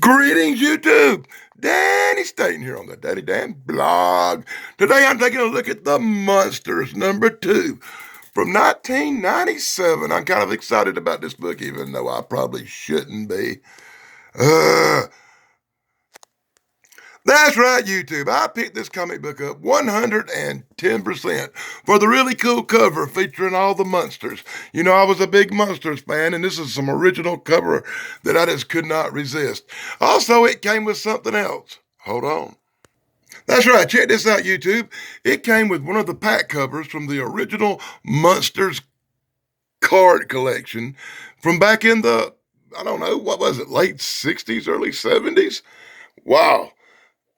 Greetings, YouTube. Danny Staten here on the Daddy Dan blog. Today I'm taking a look at the Munsters #2 from 1997. I'm kind of excited about this book, even though I probably shouldn't be. Uh, that's right, YouTube. I picked this comic book up 110% for the really cool cover featuring all the Munsters. You know, I was a big Munsters fan, and this is some original cover that I just could not resist. Also, it came with something else. Hold on. That's right. Check this out, YouTube. It came with one of the pack covers from the original Munsters card collection from back in the, I don't know, what was it, late 60s, early 70s? Wow.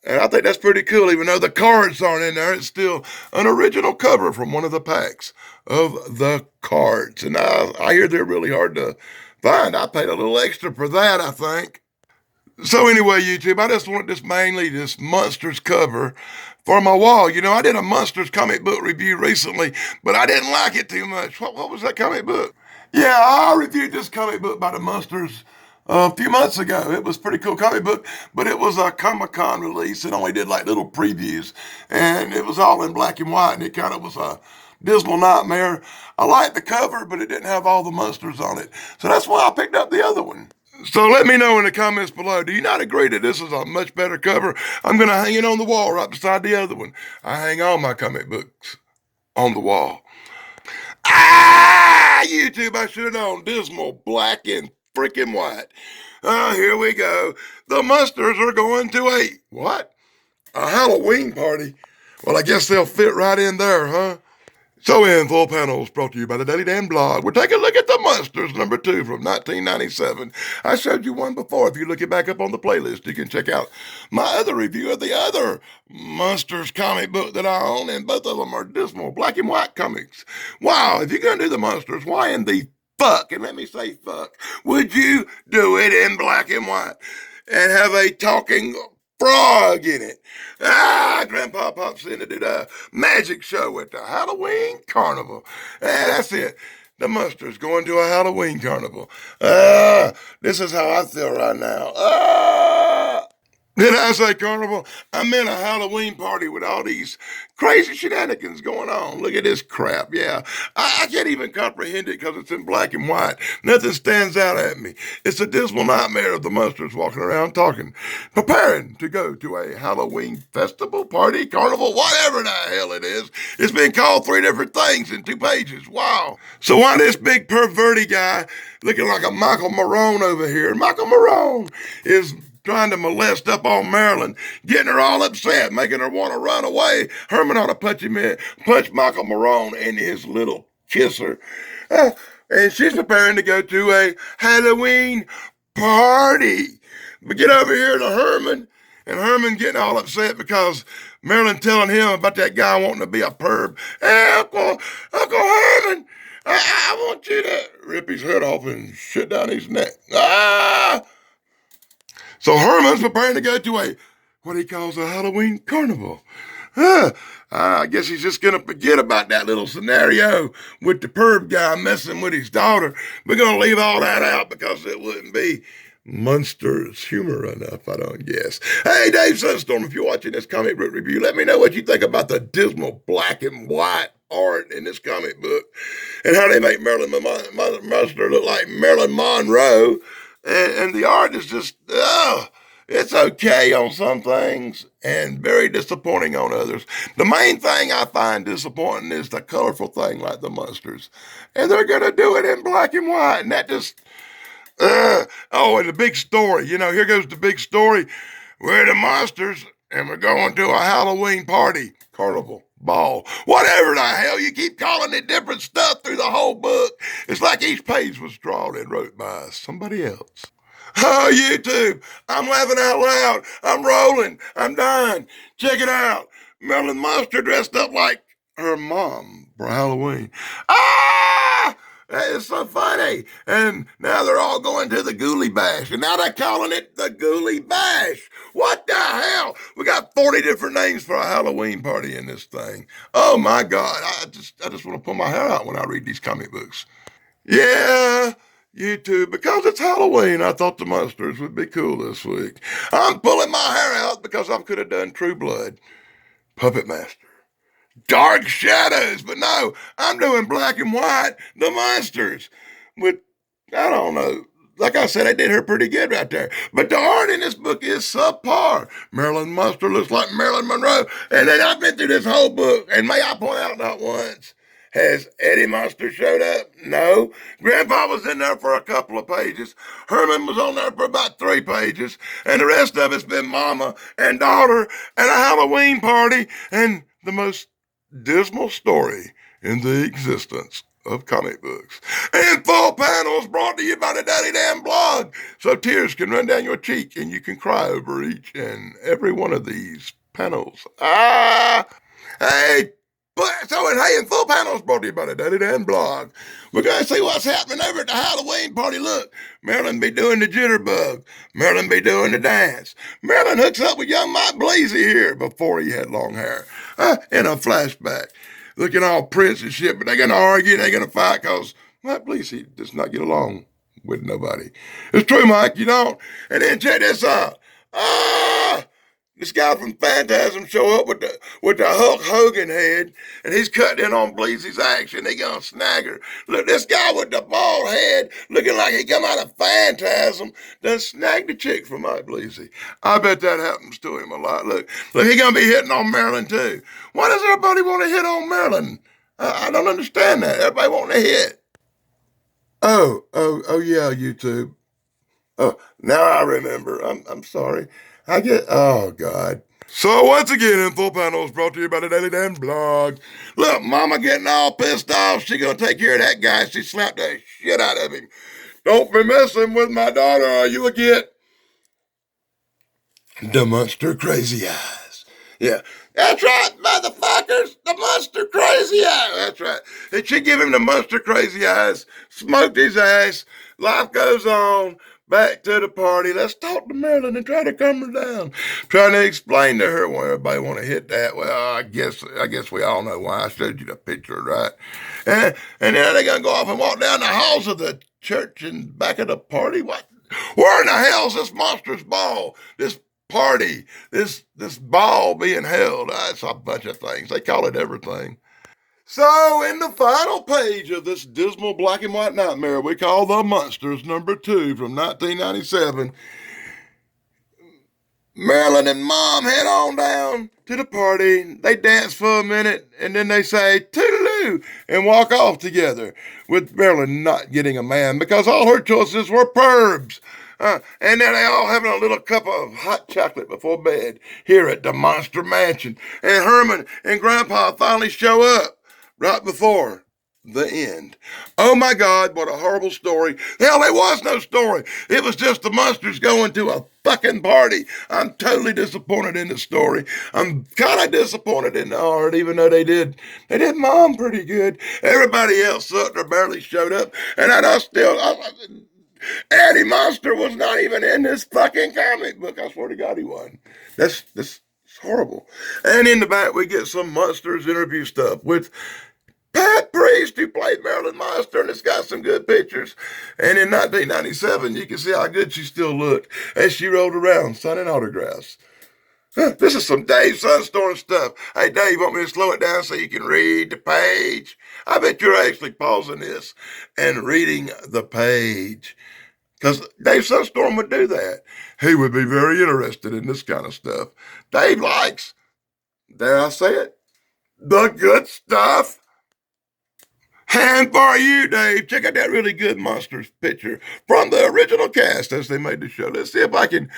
And I think that's pretty cool. Even though the cards aren't in there, it's still an original cover from one of the packs of the cards. And I hear they're really hard to find. I paid a little extra for that, I think. So anyway, YouTube, I just want this Munsters cover for my wall. You know, I did a Munsters comic book review recently, but I didn't like it too much. What was that comic book? Yeah, I reviewed this comic book by the Munsters a few months ago. It was a pretty cool comic book, but it was a Comic-Con release. It only did like little previews, and it was all in black and white, and it kind of was a dismal nightmare. I liked the cover, but it didn't have all the Munsters on it. So that's why I picked up the other one. So let me know in the comments below. Do you not agree that this is a much better cover? I'm going to hang it on the wall right beside the other one. I hang all my comic books on the wall. YouTube, I should have known. Dismal, black, and freaking white. Here we go. The Munsters are going to what? A Halloween party? Well, I guess they'll fit right in there, huh? So in full panels brought to you by the Daily Dan blog, we're taking a look at the Munsters #2 from 1997. I showed you one before. If you look it back up on the playlist, you can check out my other review of the other Munsters comic book that I own, and both of them are dismal black and white comics. Wow, if you're going to do the Munsters, why in the fuck, and let me say fuck, would you do it in black and white and have a talking frog in it? Grandpa Pop's in to do the magic show at the Halloween Carnival. That's it. The Munsters going to a Halloween Carnival. This is how I feel right now. Did I say carnival? I meant a Halloween party with all these crazy shenanigans going on. Look at this crap. Yeah, I can't even comprehend it because it's in black and white. Nothing stands out at me. It's a dismal nightmare of the Munsters walking around talking, preparing to go to a Halloween festival, party, carnival, whatever the hell it is. It's been called 3 different things in 2 pages. Wow. So why this big perverty guy looking like a Michael Marone over here? Michael Marone is trying to molest up on Marilyn, getting her all upset, making her want to run away. Herman ought to punch Michael Marone in his little kisser. And she's preparing to go to a Halloween party. But get over here to Herman, and Herman getting all upset because Marilyn telling him about that guy wanting to be a perv. Hey, Uncle Herman, I want you to rip his head off and shit down his neck. So Herman's preparing to go to what he calls a Halloween carnival. I guess he's just going to forget about that little scenario with the perv guy messing with his daughter. We're going to leave all that out because it wouldn't be Munsters humor enough, I don't guess. Hey, Dave Sunstorm, if you're watching this comic book review, let me know what you think about the dismal black and white art in this comic book and how they make Marilyn Munster look like Marilyn Monroe. And the art is just, it's okay on some things and very disappointing on others. The main thing I find disappointing is the colorful thing like the Munsters. And they're going to do it in black and white. And that just, and the big story. You know, here goes the big story. We're the Munsters and we're going to a Halloween party, carnival, ball, whatever the hell. You keep calling it different stuff through the whole book. It's like each page was drawn and wrote by somebody else. Oh, YouTube, I'm laughing out loud. I'm rolling. I'm dying. Check it out. Marilyn Munster dressed up like her mom for Halloween. That is so funny. And now they're all going to the Ghoulie Bash. And now they're calling it the Ghoulie Bash. What the hell? We got 40 different names for a Halloween party in this thing. Oh my God. I just want to pull my hair out when I read these comic books. Yeah, YouTube, because it's Halloween, I thought the Munsters would be cool this week. I'm pulling my hair out because I could have done True Blood, Puppet Master, Dark Shadows, but no, I'm doing Black and White, the Munsters. With, I don't know, like I said, I did her pretty good right there. But the art in this book is subpar. Marilyn Munster looks like Marilyn Monroe. And then I've been through this whole book, and may I point out, not once has Eddie Munster showed up? No. Grandpa was in there for a couple of pages. Herman was on there for about 3 pages. And the rest of it's been mama and daughter and a Halloween party and the most dismal story in the existence of comic books. And full panels brought to you by the Daddy Dan blog, so tears can run down your cheek and you can cry over each and every one of these panels. Hey, in full panels brought to you by the Daddy Dan blog. We're going to see what's happening over at the Halloween party. Look, Marilyn be doing the jitterbug. Marilyn be doing the dance. Marilyn hooks up with young Mike Bleasy here before he had long hair. In a flashback. Looking all Prince and shit, but they're going to argue and they're going to fight because Mike Bleasy does not get along with nobody. It's true, Mike, you don't. And then check this out. This guy from Phantasm show up with the Hulk Hogan head, and he's cutting in on Bleasy's action. They gonna snag her. Look, this guy with the bald head, looking like he come out of Phantasm, done snagged the chick from Mike Bleasy. I bet that happens to him a lot. Look, he gonna be hitting on Marilyn too. Why does everybody want to hit on Marilyn? I don't understand that. Everybody want to hit. Oh yeah, YouTube. Oh, now I remember. I'm sorry. Oh, God. So once again, in full panels brought to you by the Daily Dan blog. Look, mama getting all pissed off. She gonna take care of that guy. She slapped the shit out of him. Don't be messing with my daughter or you will get the Munster crazy eyes. Yeah, that's right, motherfuckers. The Munster crazy eyes. That's right. And she give him the Munster crazy eyes, smoked his ass. Life goes on. Back to the party. Let's talk to Marilyn and try to calm her down. Trying to explain to her why everybody want to hit that. Well, I guess we all know why. I showed you the picture, right? And then they're gonna go off and walk down the halls of the church and back of the party. What? Where in the hell's this monstrous ball? This party? This ball being held? It's a bunch of things. They call it everything. So, in the final page of this dismal black and white nightmare we call The Munsters, #2 from 1997, Marilyn and Mom head on down to the party. They dance for a minute, and then they say, toodaloo, and walk off together, with Marilyn not getting a man because all her choices were pervs. And then they all having a little cup of hot chocolate before bed here at the Monster Mansion. And Herman and Grandpa finally show up. Right before the end. Oh my God, what a horrible story. Hell, there was no story. It was just the Munsters going to a fucking party. I'm totally disappointed in the story. I'm kind of disappointed in the art, even though they did Mom pretty good. Everybody else sucked or barely showed up. And Eddie Munster was not even in this fucking comic book. I swear to God he wasn't. That's horrible. And in the back, we get some Munsters interview stuff with Pat Priest, who played Marilyn Munster, and it's got some good pictures. And in 1997, you can see how good she still looked as she rolled around signing autographs. This is some Dave Sunstorm stuff. Hey, Dave, want me to slow it down so you can read the page? I bet you're actually pausing this and reading the page. Because Dave Sunstorm would do that. He would be very interested in this kind of stuff. Dave likes, dare I say it, the good stuff. And for you, Dave, check out that really good Munsters picture from the original cast as they made the show. Let's see if I can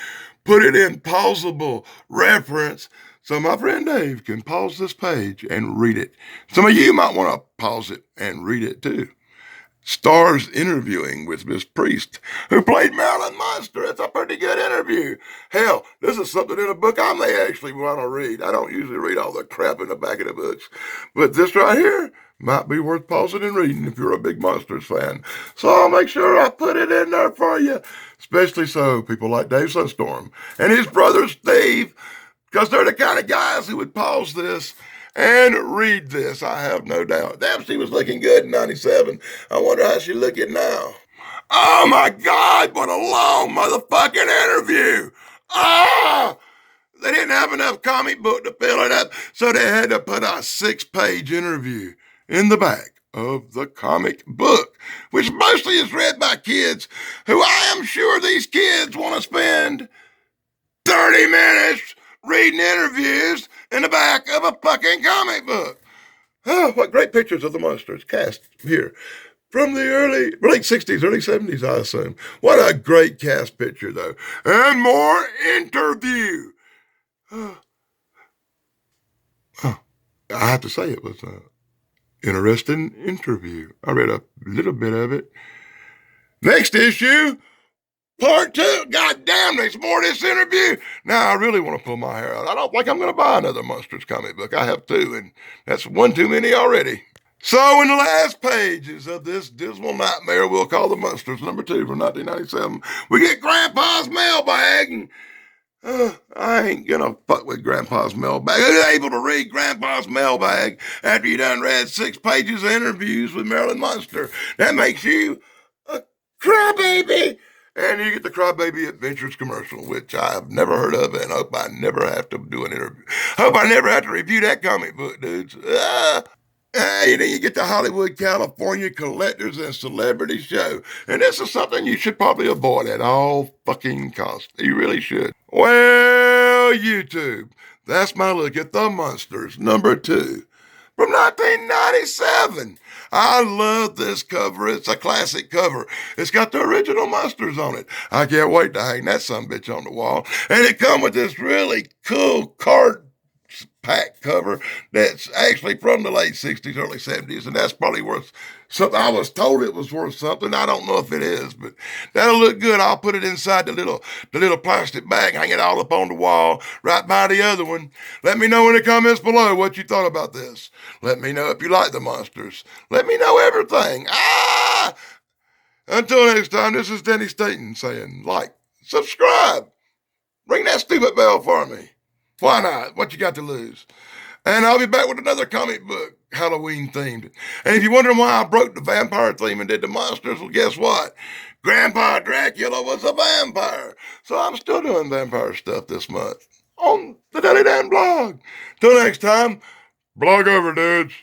put it in pausable reference so my friend Dave can pause this page and read it. Some of you might want to pause it and read it too. Stars interviewing with Miss Priest, who played Marilyn Munster. It's a pretty good interview. Hell, this is something in a book I may actually want to read. I don't usually read all the crap in the back of the books, but this right here might be worth pausing and reading if you're a big Munsters fan. So I'll make sure I put it in there for you, especially so people like Dave Sunstorm and his brother Steve, because they're the kind of guys who would pause this and read this, I have no doubt. Damn, she was looking good in 97. I wonder how she's looking now. Oh my God, what a long motherfucking interview. Ah! They didn't have enough comic book to fill it up, so they had to put a 6-page interview in the back of the comic book, which mostly is read by kids who I am sure these kids want to spend 30 minutes reading interviews in the back of a fucking comic book. Oh, what great pictures of the Munsters cast here. From the late 60s, early 70s, I assume. What a great cast picture, though. And more interview. Oh, I have to say it was an interesting interview. I read a little bit of it. Next issue, part 2. God damn, there's more to this interview. Now, I really want to pull my hair out. I don't think I'm going to buy another Munsters comic book. I have 2, and that's one too many already. So, in the last pages of this dismal nightmare we'll call the Munsters, number 2 from 1997, we get Grandpa's mailbag, and I ain't gonna fuck with Grandpa's mailbag. Who's able to read Grandpa's mailbag after you done read 6 pages of interviews with Marilyn Munster? That makes you a crybaby. And you get the Crybaby Adventures commercial, which I've never heard of and hope I never have to do an interview. Hope I never have to review that comic book, dudes. You get the Hollywood, California collectors and celebrity show. And this is something you should probably avoid at all fucking costs. You really should. Well, YouTube, that's my look at the Munsters, number 2 from 1997. I love this cover. It's a classic cover. It's got the original Munsters on it. I can't wait to hang that sumbitch on the wall. And it come with this really cool card pack cover that's actually from the late 60s, early 70s, and that's probably worth something. I was told it was worth something. I don't know if it is, but that'll look good. I'll put it inside the little plastic bag, hang it all up on the wall right by the other one. Let me know in the comments below what you thought about this. Let me know if you like the Munsters. Let me know everything. Until next time, this is Denny Staten saying like, subscribe, ring that stupid bell for me. Why not? What you got to lose? And I'll be back with another comic book, Halloween themed. And if you're wondering why I broke the vampire theme and did the Munsters, well, guess what? Grandpa Dracula was a vampire. So I'm still doing vampire stuff this month on the Daily Dan blog. Till next time, blog over, dudes.